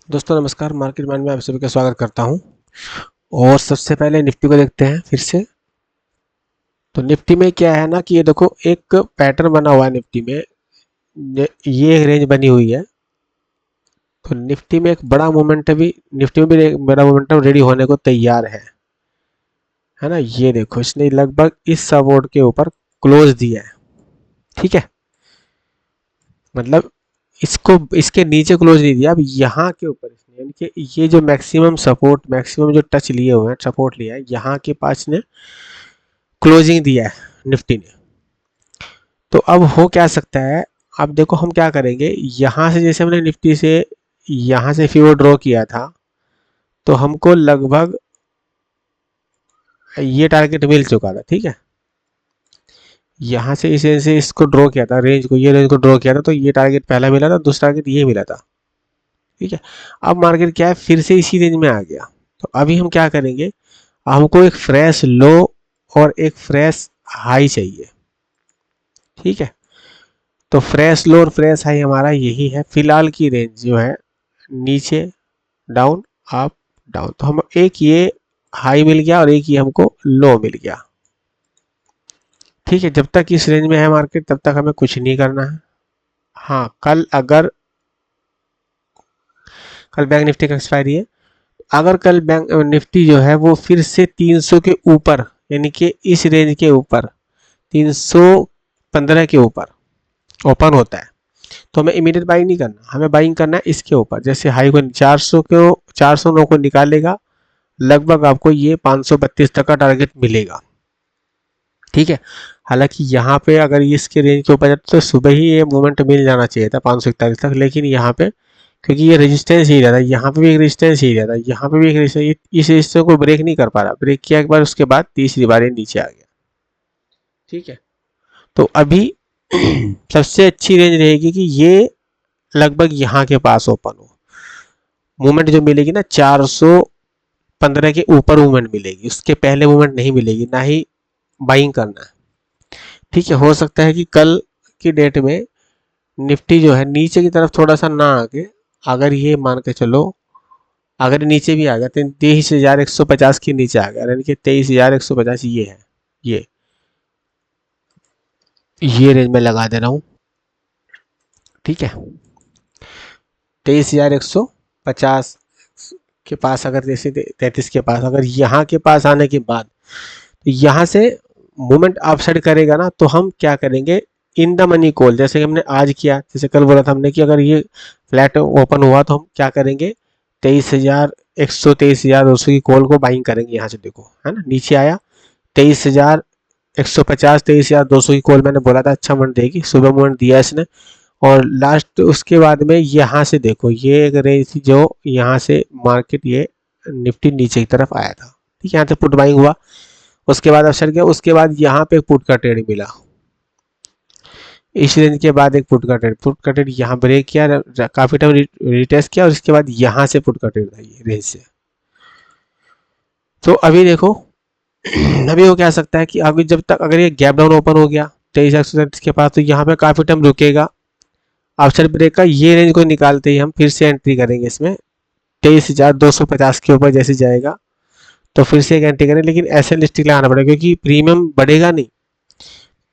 दोस्तों नमस्कार। Market mind में आप सभी का स्वागत करता हूं। और सबसे पहले निफ्टी को देखते हैं फिर से। तो निफ्टी में क्या है ना कि ये देखो एक पैटर्न बना हुआ है निफ्टी में। ये एक रेंज बनी हुई है। तो निफ्टी में एक बड़ा मोमेंटम भी, निफ्टी में भी एक बड़ा मोमेंटम रेडी होने को तैयार है ना। ये देखो इसने लगभग इस सपोर्ट के ऊपर क्लोज दिया है। ठीक है, मतलब इसको इसके नीचे क्लोज नहीं दिया, अब यहाँ के ऊपर इसने, यानी कि ये जो मैक्सिमम सपोर्ट, मैक्सिमम जो टच लिए हुए हैं, सपोर्ट लिया है, यहाँ के पास ने क्लोजिंग दिया है निफ्टी ने। तो अब हो क्या सकता है, अब देखो हम क्या करेंगे, यहाँ से जैसे हमने निफ्टी से यहाँ से फीवर ड्रॉ किया था, तो हमको लगभग ये टारगेट मिल चुका था। ठीक है, यहाँ से इस रेंज से इसको ड्रॉ किया था, रेंज को, ये रेंज को ड्रॉ किया था, तो ये टारगेट पहला मिला था, दूसरा टारगेट ये मिला था। ठीक है, अब मार्केट क्या है, फिर से इसी रेंज में आ गया। तो अभी हम क्या करेंगे, हमको एक फ्रेश लो और एक फ्रेश हाई चाहिए। ठीक है, तो फ्रेश लो और फ्रेश हाई हमारा यही है फिलहाल की रेंज जो है, नीचे डाउन अप डाउन। तो हम एक ये हाई मिल गया और एक ये हमको लो मिल गया। ठीक है, जब तक इस रेंज में है मार्केट तब तक हमें कुछ नहीं करना है। हाँ, कल बैंक निफ्टी का एक्सपायरी है। अगर कल बैंक निफ्टी जो है वो फिर से 300 के ऊपर, यानी कि इस रेंज के ऊपर 315 के ऊपर ओपन होता है, तो हमें इमीडिएट बाइंग नहीं करना, हमें बाइंग करना है इसके ऊपर। जैसे हाई को 409 को निकालेगा, लगभग आपको ये 532 तक का टारगेट मिलेगा। ठीक है, हालांकि यहाँ पे अगर इसके रेंज के ऊपर जाता तो सुबह ही ये मूवमेंट मिल जाना चाहिए था 541 तक, लेकिन यहाँ पे क्योंकि ये रेजिस्टेंस ही रहता है, यहाँ पे भी एक रेजिस्टेंस ही रहता है, यहाँ पे भी एक रेजिस्टेंस, इस रेजिस्टेंस को ब्रेक नहीं कर पा रहा। ब्रेक किया एक बार, उसके बाद तीसरी बार ये नीचे आ गया। ठीक है, तो अभी सबसे अच्छी रेंज रहेगी कि ये लगभग यहाँ के पास ओपन हो। मूवमेंट जो मिलेगी ना 415 के ऊपर मूवमेंट मिलेगी, उसके पहले मूवमेंट नहीं मिलेगी, ना ही बाइंग करना है। ठीक है, हो सकता है कि कल की डेट में निफ्टी जो है नीचे की तरफ थोड़ा सा ना आके, अगर ये मान के चलो अगर नीचे भी आ गया तो 23,150 के नीचे आ गया, यानी कि 23,150 ये है, ये रेंज में लगा दे रहा हूँ। ठीक है, 23,150 के पास, अगर जैसे 33 के पास, अगर यहाँ के पास आने के बाद तो यहाँ से मूवमेंट अपसाइड करेगा ना, तो हम क्या करेंगे, इन द मनी कॉल, जैसे कि हमने आज किया, जैसे कल बोला था हमने कि अगर ये फ्लैट ओपन हुआ तो हम क्या करेंगे, 23,100 23,200 की कॉल को बाइंग करेंगे। यहाँ से देखो है ना, नीचे आया 23,150 23,200 की कॉल मैंने बोला था अच्छा मूवमेंट देगी, सुबह मूवमेंट दिया इसने। और लास्ट उसके बाद में यहाँ से देखो, ये एक रेंज थी जो यहाँ से मार्केट ये निफ्टी नीचे की तरफ आया था। ठीक है, यहाँ से पुट बाइंग हुआ, उसके बाद अवसर गया, उसके बाद यहाँ पे एक पुट का ट्रेड मिला, इस रेंज के बाद एक पुट का ट्रेड यहाँ ब्रेक किया, काफी टाइम रिटेस्ट किया, और इसके बाद यहाँ से पुट का ट्रेड था ये रेंज से। तो अभी देखो अभी हो क्या सकता है कि अभी जब तक अगर ये गैप डाउन ओपन हो गया 23,137 के पास, तो यहाँ पे काफी टाइम रुकेगा। अवसर ब्रेक का ये रेंज को निकालते ही हम फिर से एंट्री करेंगे इसमें, 23,250 के ऊपर जैसे जाएगा तो फिर से एक एंट्री करें, लेकिन ऐसे लिस्टिक लगाना पड़ेगा क्योंकि प्रीमियम बढ़ेगा नहीं।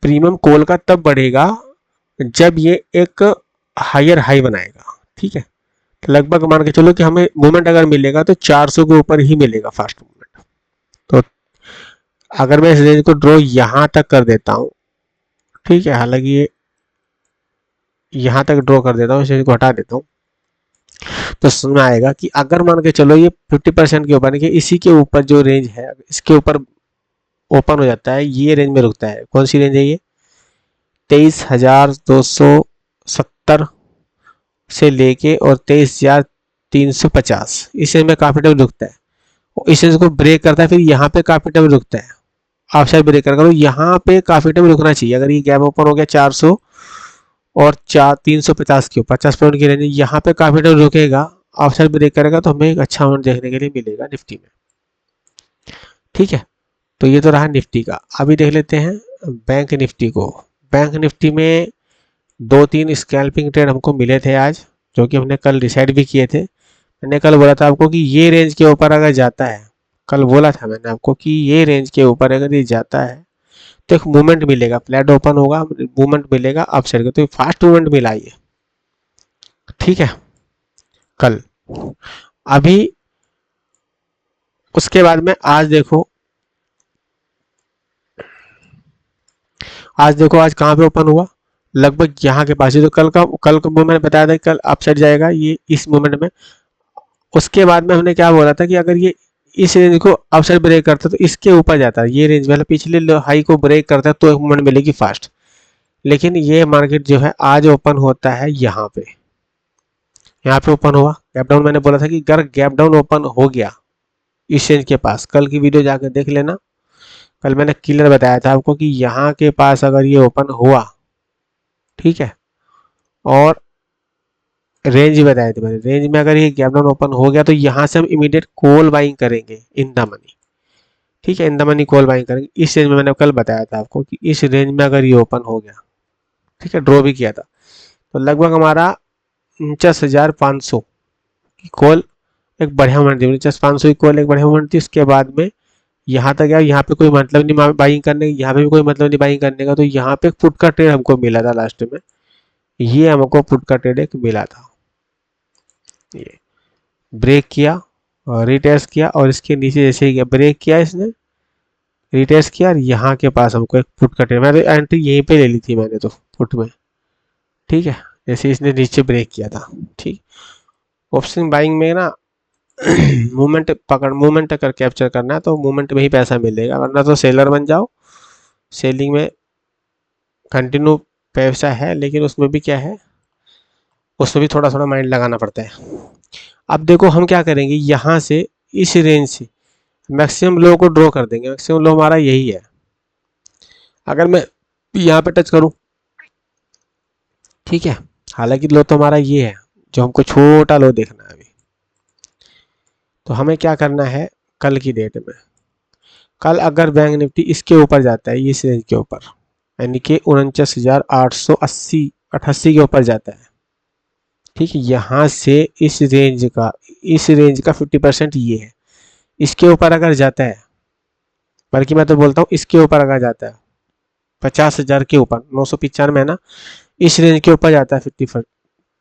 प्रीमियम कॉल का तब बढ़ेगा जब ये एक हायर हाई बनाएगा। ठीक है, तो लगभग मान के चलो कि हमें मूवमेंट अगर मिलेगा तो 400 के ऊपर ही मिलेगा फास्ट मूवमेंट। तो अगर मैं इस रेंज को ड्रॉ यहाँ तक कर देता हूँ, ठीक है, हालांकि ये यहाँ तक ड्रॉ कर देता हूँ, इस रेंज को हटा देता हूँ, तो समझ में आएगा कि अगर मान के चलो ये 50% के ऊपर, इसी के ऊपर जो रेंज है इसके ऊपर ओपन हो जाता है, ये रेंज में रुकता है। कौन सी रेंज है ये, 23,270 से लेके और 23,350, इस रेंज में काफी टाइम रुकता है। इस रेंज को ब्रेक करता है, फिर यहाँ पे काफी टाइम रुकता है, आउटसाइड ब्रेक कर, यहाँ पे काफी टाइम रुकना चाहिए। अगर ये गैप ओपन हो गया 400 और 350 के ऊपर 50 पॉइंट की रेंज, यहाँ पे काफी टाइम रुकेगा, आउटसाइड ब्रेक करेगा, तो हमें एक अच्छा अमाउंट देखने के लिए मिलेगा निफ्टी में। ठीक है, तो ये तो रहा निफ्टी का। अभी देख लेते हैं बैंक निफ्टी को। बैंक निफ्टी में 2-3 स्कैल्पिंग ट्रेड हमको मिले थे आज, जो कि हमने कल डिसाइड भी किए थे। मैंने कल बोला था आपको कि ये रेंज के ऊपर अगर जाता है, कल बोला था मैंने आपको कि ये रेंज के ऊपर अगर ये जाता है तो एक मूवमेंट मिलेगा, फ्लैट ओपन होगा, मूवमेंट मिलेगा अपसाइड का, तो फास्ट मूवमेंट मिला ये, ठीक है कल। अभी उसके बाद में आज देखो, आज कहाँ पे ओपन हुआ, लगभग यहाँ के पास ही। तो कल का मूवमेंट बताया था, कल अपसाइड जाएगा ये इस मूवमेंट में। उसके बाद में हमने क्या बोला था कि अगर ये इस रेंज को अपसाइड ब्रेक करता है तो इसके ऊपर जाता है, ये रेंज वाला पिछले हाई को ब्रेक करता है तो एक मूवमेंट मिलेगी फास्ट। लेकिन ये मार्केट जो है आज ओपन होता है यहाँ पे ओपन हुआ गैप डाउन। मैंने बोला था कि अगर गैप डाउन ओपन हो गया इस रेंज के पास, कल की वीडियो जाकर देख लेना, कल मैंने क्लियर बताया था आपको कि यहाँ के पास अगर ये ओपन हुआ, ठीक है, और रेंज बताए थे मैंने, रेंज में अगर ये गैप डाउन ओपन हो गया तो यहाँ से हम इमीडिएट कॉल बाइंग करेंगे इन द मनी, ठीक है, in the money call buying करेंगे इस रेंज में। मैंने कल बताया था आपको कि इस रेंज में अगर ये ओपन हो गया, ठीक है, ड्रॉ भी किया था, तो लगभग हमारा 49,500 की कॉल एक बढ़िया मोमेंट थी, 49,500 की कॉल एक बढ़िया मोमेंट थी। उसके बाद में यहाँ तक गया, यहाँ पे कोई मतलब नहीं बाइंग करने, यहाँ पे भी कोई मतलब नहीं बाइंग करने का, तो यहाँ पे पुट का ट्रेड हमको मिला था लास्ट में, ये हमको पुट का ट्रेड एक मिला था, ये ब्रेक किया और रिटेस्ट किया, और इसके नीचे जैसे ही ब्रेक किया इसने, रिटेस्ट किया, और यहाँ के पास हमको एक पुट का ट्रेड, मैं तो एंट्री यहीं पे ले ली थी मैंने तो पुट में, ठीक है, जैसे इसने नीचे ब्रेक किया था, ठीक। ऑप्शन बाइंग में ना मूवमेंट अगर कैप्चर करना है तो मूवमेंट में ही पैसा मिलेगा, वरना तो सेलर बन जाओ। सेलिंग में कंटिन्यू पैसा है, लेकिन उसमें भी क्या है, उसमें भी थोड़ा थोड़ा माइंड लगाना पड़ता है। अब देखो हम क्या करेंगे, यहाँ से इस रेंज से मैक्सिमम लो को ड्रॉ कर देंगे। मैक्सिमम लो हमारा यही है, अगर मैं यहाँ पे टच करूँ, ठीक है, हालांकि लो तो हमारा ये है जो हमको छोटा लो देखना है अभी। तो हमें क्या करना है, कल की डेट में, कल अगर बैंक निफ्टी इसके ऊपर जाता है, इस रेंज के ऊपर, यानी कि 49,888 के ऊपर जाता है, ठीक है, यहाँ से इस रेंज का 50% ये है, इसके ऊपर अगर जाता है, बल्कि मैं तो बोलता हूँ इसके ऊपर अगर जाता है 50,000 के ऊपर, 995 है ना, इस रेंज के ऊपर जाता है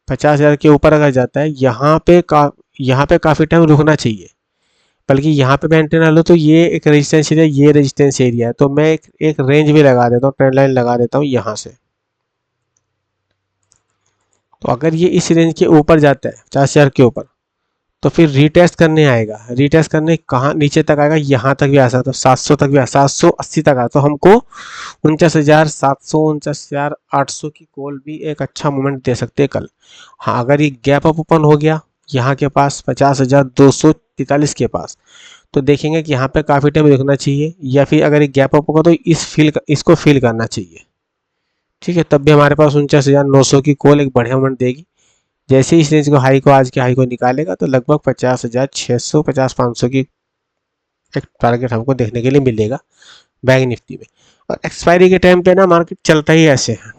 50,000 के ऊपर अगर जाता है, यहाँ पे काफ़ी टाइम रुकना चाहिए, बल्कि यहाँ पे मैं एंट्री ना लो तो ये एक रेजिस्टेंस एरिया, ये रेजिस्टेंस एरिया है, तो मैं एक रेंज भी लगा देता हूँ, ट्रेंड लाइन लगा देता हूँ यहाँ से। तो अगर ये इस रेंज के ऊपर जाता है 50,000 के ऊपर, तो फिर रीटेस्ट करने आएगा, रीटेस्ट करने कहाँ नीचे तक आएगा, यहाँ तक भी आ सकता है, 700 तक भी 780 तक आ, तो हमको 49,700 49,800 की कॉल भी एक अच्छा मोमेंट दे सकते हैं कल। हाँ, अगर ये गैप अप ओपन हो गया यहाँ के पास 50,243 के पास, तो देखेंगे कि यहाँ पे काफ़ी टाइम रुकना चाहिए, या फिर अगर ये गैप अप होगा तो इसको फिल करना चाहिए, ठीक है, तब भी हमारे पास 49,900 की कॉल एक बढ़िया मोमेंट देगी। जैसे इस रेंज को आज के हाई को निकालेगा तो लगभग 50,600 50,500 की एक टारगेट हमको देखने के लिए मिलेगा बैंक निफ्टी में। और एक्सपायरी के टाइम पे ना मार्केट चलता ही ऐसे है,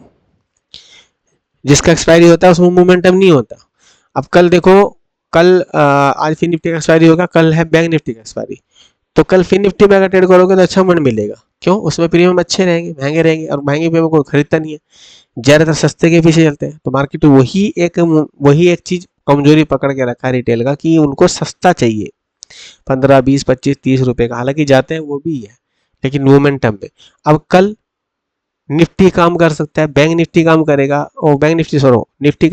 जिसका एक्सपायरी होता है उसमें मोमेंटम नहीं होता। अब कल देखो, आज फिर निफ्टी का एक्सपायरी होगा, कल है बैंक निफ्टी का एक्सपायरी, तो कल फिर निफ्टी में अगर ट्रेड करोगे तो अच्छा मोमेंट मिलेगा। क्यों? उसमें प्रीमियम अच्छे रहेंगे, महंगे रहेंगे, और महंगे प्रीमियम कोई खरीदता नहीं है, ज़्यादातर सस्ते के पीछे चलते हैं। तो मार्केट वही एक चीज़ कमजोरी पकड़ के रखा है रिटेल का, कि उनको सस्ता चाहिए, 15 20 25 30 रुपए का, हालांकि जाते हैं वो भी है, लेकिन मोमेंटम पे। अब कल निफ्टी काम कर सकता है, बैंक निफ्टी काम करेगा, और बैंक निफ्टी छोड़ो, निफ्टी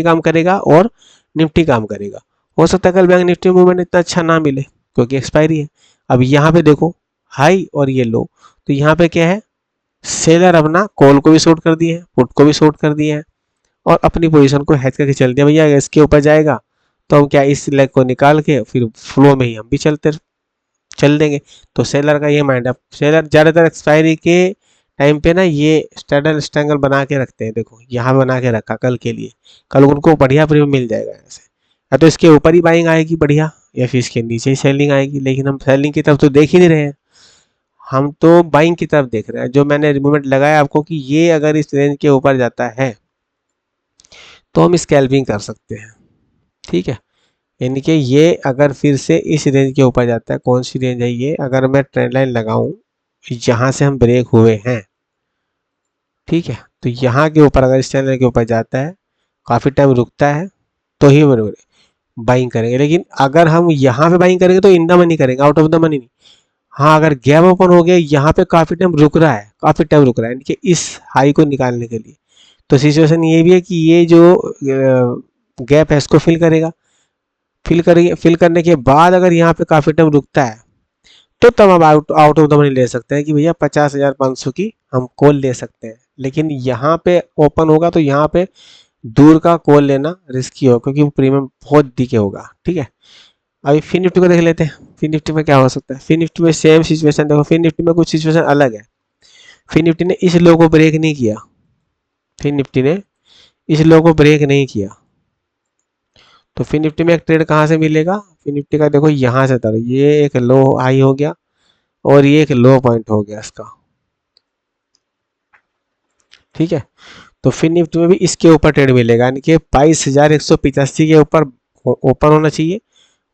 काम करेगा, और निफ्टी काम करेगा। हो सकता है कल बैंक निफ्टी मूवमेंट इतना अच्छा ना मिले क्योंकि एक्सपायरी है। अब यहाँ पे देखो हाई और ये लो, तो यहाँ पे क्या है, सेलर अपना कॉल को भी शॉर्ट कर दिए हैं, पुट को भी शॉर्ट कर दिए हैं, और अपनी पोजीशन को हेज करके चल दिया, भैया इसके ऊपर जाएगा तो हम क्या इस लेग को निकाल के फिर फ्लो में ही हम भी चल देंगे। तो सेलर का ये माइंड है। सेलर ज़्यादातर एक्सपायरी के टाइम पे ना ये स्ट्रैंगल बना के रखते हैं, देखो यहाँ बना के रखा कल के लिए, कल उनको बढ़िया प्रीमियम मिल जाएगा ऐसे, या तो इसके ऊपर ही बाइंग आएगी बढ़िया, या फिर इसके नीचे ही सेलिंग आएगी, लेकिन हम सेलिंग की तरफ तो देख ही नहीं रहे हैं, हम तो बाइंग की तरफ देख रहे हैं। जो मैंने मूवमेंट लगाया आपको कि ये अगर इस रेंज के ऊपर जाता है तो हम स्कैल्पिंग कर सकते हैं, ठीक है, यानी कि ये अगर फिर से इस रेंज के ऊपर जाता है, कौन सी रेंज है ये, अगर मैं ट्रेंड लाइन लगाऊं यहाँ से हम ब्रेक हुए हैं, ठीक है, तो यहाँ के ऊपर अगर इस ट्रेंड लाइन के ऊपर जाता है, काफ़ी टाइम रुकता है, तो ही बाइंग करेंगे। लेकिन अगर हम यहाँ पे बाइंग करेंगे तो इन द मनी करेंगे, आउट ऑफ द मनी नहीं। हाँ, अगर गैप ओपन हो गया यहाँ पे, काफ़ी टाइम रुक रहा है, काफ़ी टाइम रुक रहा है, यानी कि इस हाई को निकालने के लिए, तो सिचुएशन ये भी है कि ये जो गैप है इसको फिल करेगा, फिल करने के बाद अगर यहाँ पे काफ़ी टाइम रुकता है, तो तब हम आउट ऑफ द मनी ले सकते हैं कि भैया 50,500 की हम कॉल ले सकते हैं। लेकिन यहाँ पे ओपन होगा तो यहाँ पे दूर का कॉल लेना रिस्की होगा, क्योंकि वो प्रीमियम बहुत दिखे होगा, ठीक है। अभी फिन निफ्टी को देख लेते हैं, फिन निफ्टी में क्या हो सकता है। फिन निफ्टी में सेम सिचुएशन, देखो फिन निफ्टी में कुछ सिचुएशन अलग है। फिन निफ्टी ने इस लो को ब्रेक नहीं किया, फिन निफ्टी ने इस लो को ब्रेक नहीं किया, तो फिन निफ्टी में एक ट्रेड कहाँ से मिलेगा, फिन निफ्टी का देखो यहाँ से था, ये एक लो हाई हो गया और ये एक लो पॉइंट हो गया इसका, ठीक है। तो फिन निफ्टी में भी इसके ऊपर ट्रेड मिलेगा, यानी कि 22,185 के ऊपर ओपन होना चाहिए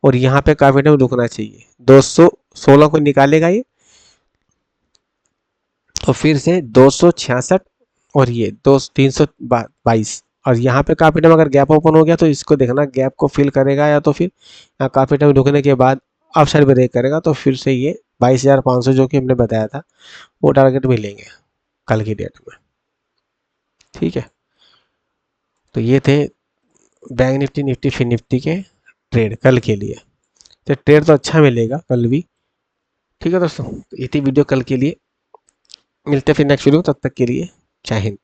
और यहाँ पे काफी टाइम रुकना चाहिए, 216 को निकालेगा ये, तो फिर से 266 और ये 322, और यहाँ पे काफी टाइम अगर गैप ओपन हो गया तो इसको देखना गैप को फिल करेगा, या तो फिर काफी टाइम रुकने के बाद अपसाइड ब्रेक करेगा, तो फिर से ये 22,500 जो कि हमने बताया था वो टारगेट मिलेंगे कल की डेट में, ठीक है। तो ये थे bank nifty, nifty, fin nifty के ट्रेड कल के लिए। तो ट्रेड तो अच्छा मिलेगा कल भी, ठीक है दोस्तों। तो ये थी वीडियो कल के लिए, मिलते हैं फिर नेक्स्ट वीडियो, तब तक के लिए जय हिंद।